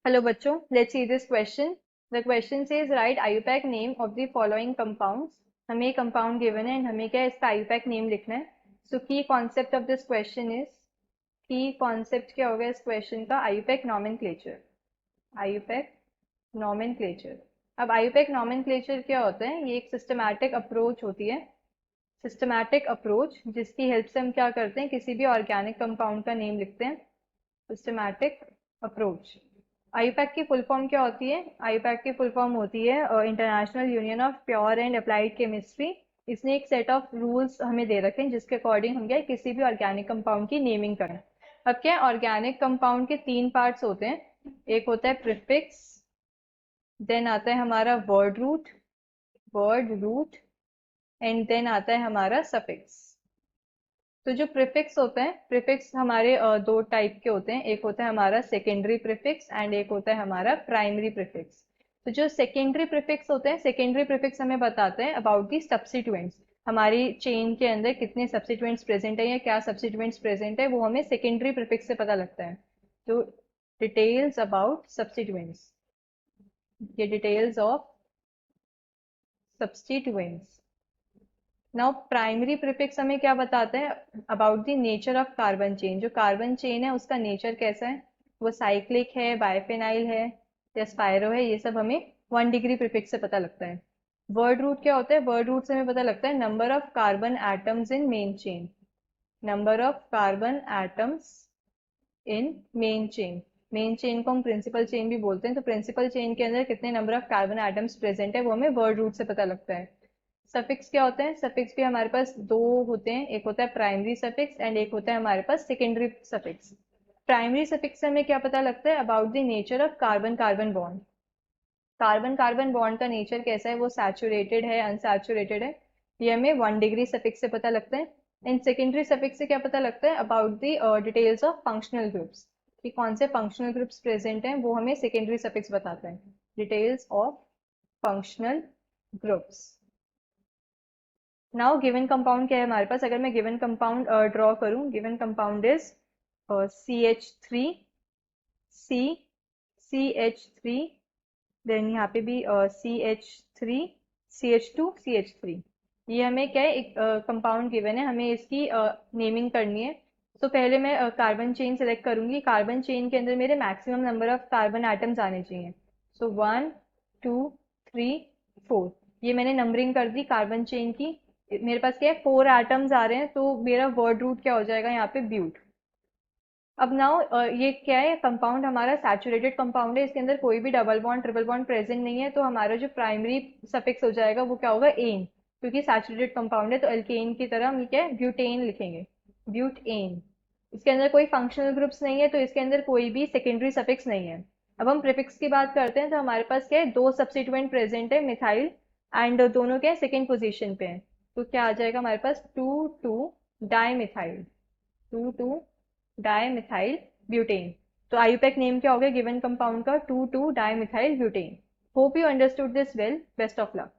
Hello बच्चों, let's see this question. The question says write IUPAC name of the following compounds. हमें एक compound given है and हमें क्या है इसका IUPAC name लिखना है. So key concept of this question is key concept क्या होगा इस question का IUPAC nomenclature. IUPAC nomenclature. अब IUPAC nomenclature क्या होता है? ये एक systematic approach होती है. Systematic approach जिसकी help से हम क्या करते हैं किसी भी organic compound का name लिखते हैं. Systematic approach. आईपैक की फुल फॉर्म क्या होती है? आईपैक की फुल फॉर्म होती है international union of pure and applied chemistry. इसने एक सेट ऑफ रूल्स हमें दे रखे हैं जिसके अकॉर्डिंग हम क्या है, किसी भी ऑर्गेनिक कंपाउंड की नेमिंग करें. अब क्या है, ऑर्गेनिक कंपाउंड के तीन पार्ट्स होते हैं. एक होता है प्रीफिक्स, देन आता है हमारा वर्ड रूट एंड देन आता है हमारा सफिक्स. तो जो प्रीफिक्स होते हैं, प्रीफिक्स हमारे दो टाइप के होते हैं. एक होता है हमारा सेकेंडरी प्रीफिक्स एंड एक होता है हमारा प्राइमरी प्रीफिक्स. तो जो सेकेंडरी प्रीफिक्स होते हैं, सेकेंडरी प्रीफिक्स हमें बताते हैं अबाउट दी सब्स्टिट्यूएंट्स. हमारी चेन के अंदर कितने सब्स्टिट्यूएंट्स प्रेजेंट है या क्या सब्स्टिट्यूएंट्स प्रेजेंट है वो हमें सेकेंडरी प्रीफिक्स से पता लगता है. तो डिटेल्स अबाउट सब्स्टिट्यूएंट्स, ये details of substituents. Now primary prefix हमें क्या बताते हैं about the nature of carbon chain. जो कार्बन चेन है उसका नेचर कैसा है, वो साइक्लिक है, बायफेनाइल है या स्पायरो है, ये सब हमें 1 डिग्री प्रीफिक्स से पता लगता है. वर्ड रूट क्या होता है? वर्ड रूट से हमें पता लगता है number of carbon atoms in main chain. Number of carbon atoms in main chain. Main chain को हम प्रिंसिपल चेन भी बोलते हैं. तो प्रिंसिपल चेन के अंदर कितने number of carbon atoms present है वो हमें वर्ड रूट से पता लगता है. सफिक्स क्या होते हैं? सफिक्स भी हमारे पास दो होते हैं. एक होता है प्राइमरी सफिक्स एंड एक होता है हमारे पास सेकेंडरी सफिक्स. प्राइमरी सफिक्स से हमें क्या पता लगता है about the nature of carbon carbon bond. Carbon carbon bond का नेचर कैसा है, वो सैचुरेटेड है, अनसैचुरेटेड है, ये हमें 1 डिग्री सफिक्स से पता लगता है. एंड सेकेंडरी सफिक्स से क्या पता लगता है about the details of functional groups, कि कौन से फंक्शनल ग्रुप्स प्रेजेंट हैं वो हमें सेकेंडरी सफिक्स बताते हैं. Details of functional groups. Now given compound क्या है हमारे पास? अगर मैं गिवन कंपाउंड ड्रॉ करूं, given compound is CH3 CH3, then यहाँ पे भी CH3 CH2 CH3. ये हमें क्या है, एक कंपाउंड गिवन है, हमें इसकी नेमिंग करनी है. तो पहले मैं कार्बन चेन सेलेक्ट करूंगी. कार्बन चेन के अंदर मेरे maximum number of carbon atoms आने चाहिए. सो 1 2 3 4, ये मैंने नंबरिंग कर दी कार्बन चेन की. मेरे पास क्या है, 4 एटम्स आ रहे हैं, तो मेरा वर्ड रूट क्या हो जाएगा यहाँ पे, ब्यूट. अब नाउ ये क्या है, कंपाउंड हमारा सैचुरेटेड कंपाउंड है, इसके अंदर कोई भी double bond triple bond present नहीं है. तो हमारा जो प्राइमरी सफिक्स हो जाएगा वो क्या होगा, एन. क्योंकि सैचुरेटेड कंपाउंड है तो एल्केन की तरह हम क्या है, ब्यूटेन लिखेंगे, ब्यूटेन. इसके अंदर कोई फंक्शनल ग्रुप्स नहीं है तो इसके अंदर कोई भी सेकेंडरी सफिक्स नहीं है. अब हम प्रीफिक्स की बात करते हैं तो हमारे पास क्या है, दो सब्स्टिट्यूएंट प्रेजेंट है, मिथाइल, एंड दोनों क्या है, सेकेंड पोजिशन पे है. तो क्या आ जाएगा हमारे पास, 2,2 डाईमिथाइल, 2,2 डाईमिथाइल ब्यूटेन. तो आईयूपैक नेम क्या हो गया गिवन कंपाउंड का, 2,2 dimethyl butane. Hope you understood this well. Best of luck.